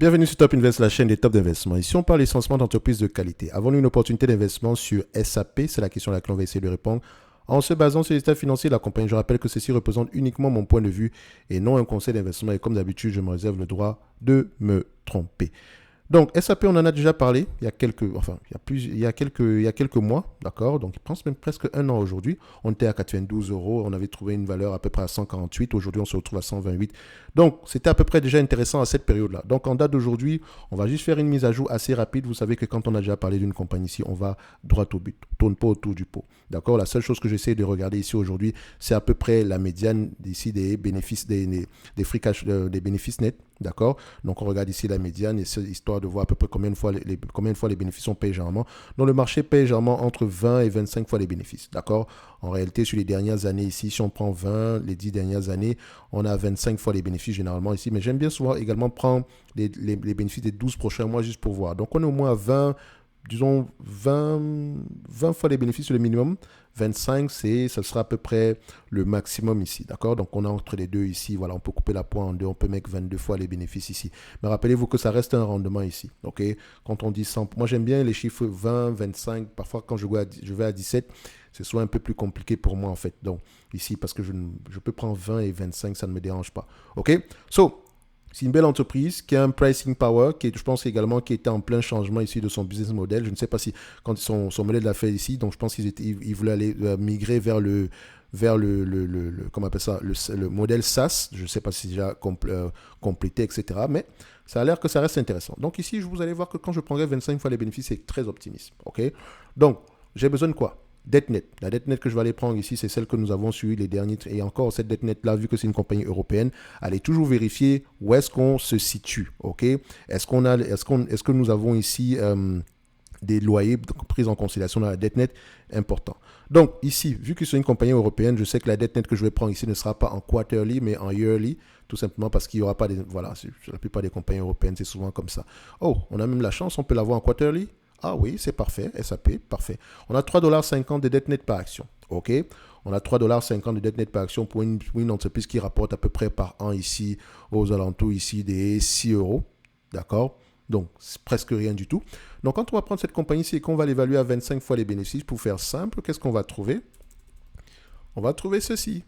Bienvenue sur Top Invest, la chaîne des top d'investissement. Ici, on parle essentiellement d'entreprises de qualité. Avons-nous une opportunité d'investissement sur SAP? C'est la question à laquelle on va essayer de répondre en se basant sur les états financiers de la compagnie. Je rappelle que ceci représente uniquement mon point de vue et non un conseil d'investissement. Et comme d'habitude, je me réserve le droit de me tromper. Donc, SAP, on en a déjà parlé il y a quelques mois, d'accord? Donc, il prend même presque un an aujourd'hui. On était à 92 euros, on avait trouvé une valeur à peu près à 148. Aujourd'hui, on se retrouve à 128. Donc, c'était à peu près déjà intéressant à cette période-là. Donc, en date d'aujourd'hui, on va juste faire une mise à jour assez rapide. Vous savez que quand on a déjà parlé d'une compagnie ici, on va droit au but. On tourne pas autour du pot. D'accord? La seule chose que j'essaie de regarder ici aujourd'hui, c'est à peu près la médiane d'ici des bénéfices, des free cash, des bénéfices nets. D'accord? Donc, on regarde ici la médiane, et c'est histoire de voir à peu près combien de fois les bénéfices sont payés généralement. Donc, le marché paye généralement entre 20 et 25 fois les bénéfices. D'accord? En réalité, sur les dernières années ici, si on prend 20, les 10 dernières années, on a 25 fois les bénéfices généralement ici. Mais j'aime bien souvent également prendre les bénéfices des 12 prochains mois juste pour voir. Donc, on est au moins à 20, disons 20 fois les bénéfices, le minimum. 25, ce sera à peu près le maximum ici, d'accord? Donc, on a entre les deux ici, voilà, on peut couper la pointe en deux, on peut mettre 22 fois les bénéfices ici. Mais rappelez-vous que ça reste un rendement ici, ok? Quand on dit 100, moi j'aime bien les chiffres 20, 25, parfois quand je vais à 17, c'est soit un peu plus compliqué pour moi en fait. Donc, ici, parce que je peux prendre 20 et 25, ça ne me dérange pas, ok? So, c'est une belle entreprise qui a un pricing power, je pense également qui était en plein changement ici de son business model. Je ne sais pas si quand son modèle d'affaires ici, donc je pense qu'ils voulaient aller migrer vers comment on appelle ça, le modèle SaaS. Je ne sais pas si c'est déjà complété, etc. Mais ça a l'air que ça reste intéressant. Donc ici, vous allez voir que quand je prendrai 25 fois les bénéfices, c'est très optimiste. Ok. Donc, j'ai besoin de quoi? Dette nette. La dette nette que je vais aller prendre ici, c'est celle que nous avons suivie les derniers. Et encore, cette dette nette-là, vu que c'est une compagnie européenne, allez toujours vérifier où est-ce qu'on se situe. Ok. Est-ce que nous avons ici des loyers pris en considération dans la dette nette? Important. Donc ici, vu que c'est une compagnie européenne, je sais que la dette nette que je vais prendre ici ne sera pas en quarterly, mais en yearly, tout simplement parce qu'il n'y aura pas des... Voilà, la plupart des compagnies européennes, c'est souvent comme ça. Oh, on a même la chance, on peut l'avoir en quarterly. Ah oui, c'est parfait, SAP, parfait. On a 3,50 $ de dette nette par action. OK? On a 3,50 $ de dette nette par action pour une entreprise qui rapporte à peu près par an ici, aux alentours ici des 6 euros. D'accord? Donc, c'est presque rien du tout. Donc, quand on va prendre cette compagnie-ci et qu'on va l'évaluer à 25 fois les bénéfices, pour faire simple, qu'est-ce qu'on va trouver? On va trouver ceci.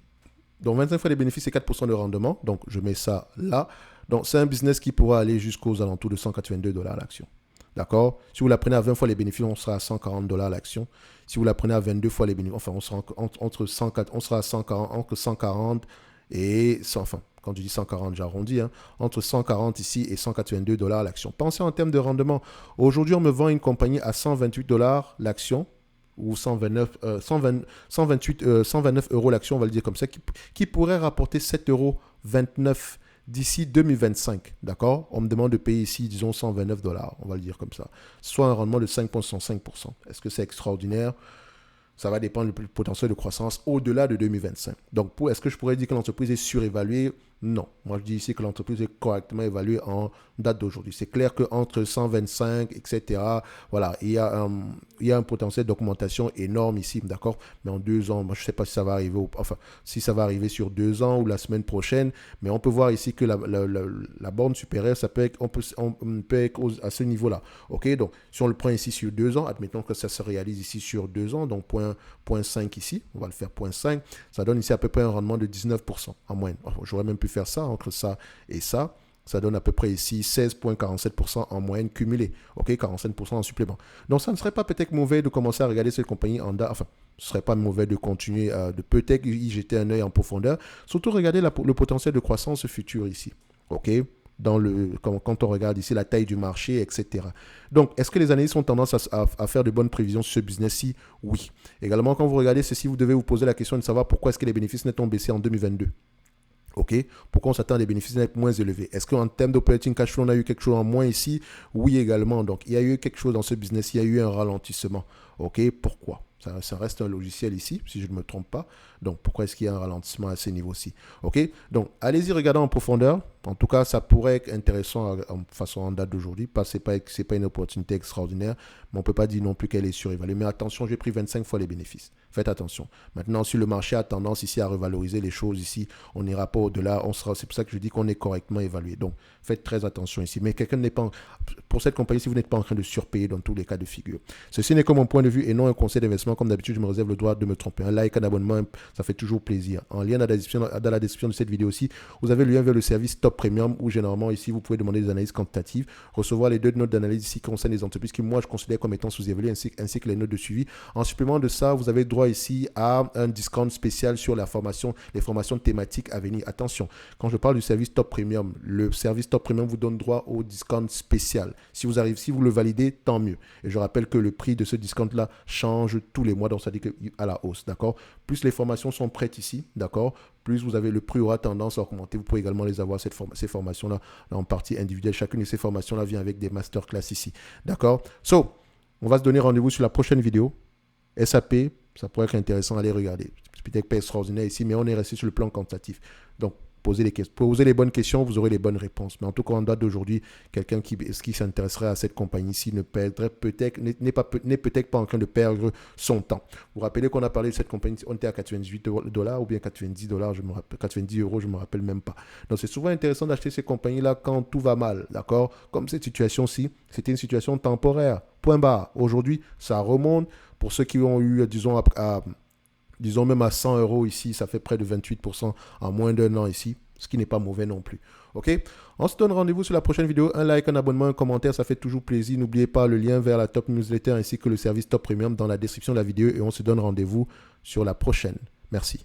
Donc, 25 fois les bénéfices, c'est 4% de rendement. Donc, je mets ça là. Donc, c'est un business qui pourra aller jusqu'aux alentours de 182 $ l'action. D'accord? Si vous la prenez à 20 fois les bénéfices, on sera à 140 $ l'action. Si vous la prenez à 22 fois les bénéfices, enfin, on sera entre 104, on sera à 140, entre 140 et 100, enfin, quand je dis 140, j'arrondis, hein, entre 140 ici et 182 $ l'action. Pensez en termes de rendement. Aujourd'hui, on me vend une compagnie à 128 $ l'action, ou 129 euros l'action, on va le dire comme ça, qui pourrait rapporter 7,29 € d'ici 2025, d'accord? On me demande de payer ici, disons, 129 $, on va le dire comme ça. Soit un rendement de 5,65%. Est-ce que c'est extraordinaire? Ça va dépendre du potentiel de croissance au-delà de 2025. Donc, est-ce que je pourrais dire que l'entreprise est surévaluée? Non. Moi, je dis ici que l'entreprise est correctement évaluée en date d'aujourd'hui. C'est clair qu'entre 125, etc., voilà, il y a un potentiel d'augmentation énorme ici, d'accord? Mais en 2 ans, moi, je ne sais pas si ça va arriver, enfin, si ça va arriver sur 2 ans ou la semaine prochaine, mais on peut voir ici que la borne supérieure, on peut être à ce niveau-là. OK? Donc, si on le prend ici sur 2 ans, admettons que ça se réalise ici sur 2 ans, donc 0,5 ici, on va le faire 0,5, ça donne ici à peu près un rendement de 19% en moyenne. J'aurais même pu faire ça entre ça et ça. Ça donne à peu près ici 16,47% en moyenne cumulée. OK, 45% en supplément. Donc, ça ne serait pas peut-être mauvais de commencer à regarder cette compagnie en date. Enfin, ce ne serait pas mauvais de continuer, de peut-être y jeter un œil en profondeur. Surtout, regarder le potentiel de croissance future ici. OK, quand on regarde ici la taille du marché, etc. Donc, est-ce que les analystes ont tendance à faire de bonnes prévisions sur ce business-ci? Oui. Également, quand vous regardez ceci, vous devez vous poser la question de savoir pourquoi est-ce que les bénéfices nets ont baissé en 2022. OK? Pourquoi on s'attend à des bénéfices nets moins élevés? Est-ce qu'en termes d'operating cash flow, on a eu quelque chose en moins ici? Oui, également. Donc, il y a eu quelque chose dans ce business, il y a eu un ralentissement. OK? Pourquoi? Ça reste un logiciel ici, si je ne me trompe pas. Donc, pourquoi est-ce qu'il y a un ralentissement à ces niveaux-ci? OK? Donc, allez-y, regardez en profondeur. En tout cas, ça pourrait être intéressant en façon en date d'aujourd'hui. Ce n'est pas une opportunité extraordinaire, mais on ne peut pas dire non plus qu'elle est surévaluée. Mais attention, j'ai pris 25 fois les bénéfices. Faites attention. Maintenant, si le marché a tendance ici à revaloriser les choses, ici, on n'ira pas au-delà. C'est pour ça que je dis qu'on est correctement évalué. Donc, faites très attention ici. Mais quelqu'un n'est pas... Pour cette compagnie, si vous n'êtes pas en train de surpayer dans tous les cas de figure. Ceci n'est que mon point de vue et non un conseil d'investissement. Comme d'habitude, je me réserve le droit de me tromper. Un like, un abonnement, ça fait toujours plaisir. En lien dans la description de cette vidéo aussi, vous avez le lien vers le service Top Premium où généralement ici, vous pouvez demander des analyses quantitatives, recevoir les 2 notes d'analyse ici qui concernent les entreprises que moi, je considère comme étant sous-évaluées ainsi que les notes de suivi. En supplément de ça, vous avez droit ici à un discount spécial sur les formations thématiques à venir. Attention, quand je parle du service Top Premium, le service Top Premium vous donne droit au discount spécial. Si vous le validez, tant mieux. Et je rappelle que le prix de ce discount-là change tous les mois, donc ça dit qu'à la hausse, d'accord? Plus les formations sont prêtes ici, d'accord? Plus vous avez le prix aura tendance à augmenter. Vous pouvez également les avoir, ces formations-là, en partie individuelle. Chacune de ces formations-là vient avec des masterclass ici, d'accord? On va se donner rendez-vous sur la prochaine vidéo. SAP, ça pourrait être intéressant à les regarder. C'est peut-être pas extraordinaire ici, mais on est resté sur le plan quantitatif. Donc, posez les bonnes questions, vous aurez les bonnes réponses. Mais en tout cas, en date d'aujourd'hui, quelqu'un qui s'intéresserait à cette compagnie-ci n'est peut-être pas en train de perdre son temps. Vous vous rappelez qu'on a parlé de cette compagnie, on était à 98 $ ou bien 90 $, 90 €, je ne me rappelle même pas. Donc, c'est souvent intéressant d'acheter ces compagnies-là quand tout va mal, d'accord? Comme cette situation-ci, c'était une situation temporaire. Point barre. Aujourd'hui, ça remonte. Pour ceux qui ont eu, disons même à 100 € ici, ça fait près de 28% en moins d'un an ici, ce qui n'est pas mauvais non plus. Ok? On se donne rendez-vous sur la prochaine vidéo. Un like, un abonnement, un commentaire, ça fait toujours plaisir. N'oubliez pas le lien vers la Top Newsletter ainsi que le service Top Premium dans la description de la vidéo et on se donne rendez-vous sur la prochaine. Merci.